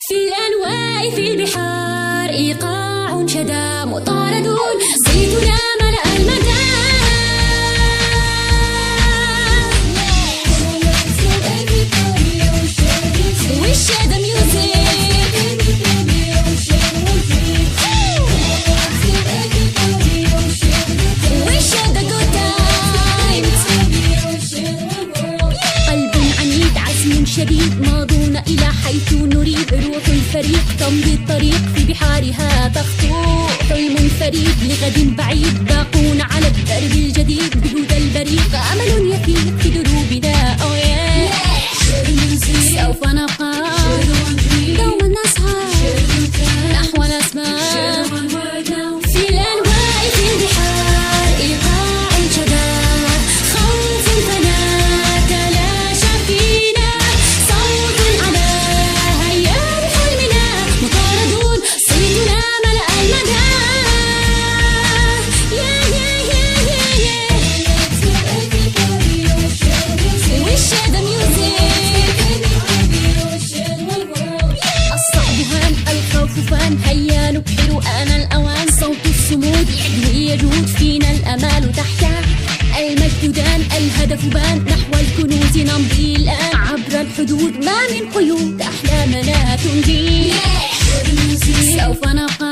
في الأنواع في البحار إيقاع شدا مطاردون صيتنا ملأ المدى We share the music We share the good times قلب عنيد عزم شديد ماضون إلى حيث نريد روح الفريق تمضي الطريق في بحارها تخطو حلم فريد لغد بعيد باقون على الدرب الجديد بهدى البريق أمل يفيق في دروبنا سوف نبقى دوما نسعى نحو الأسماء في الأنواع في البحار إيقاع شدا خوف فلا تلاشى فينا صوت على هيام حلمنا مطاردون صيتنا ملأ المدى We share the music الصعب هان الخوف فان هيا نبحر آن الأوان صوت الصمود يعدو يجود فينا الأمال تحيا المجد دان الهدف بان نحو الكنوز نمضي الآن عبر الحدود ما من قيود أحلامنا تنجي سوف نبقى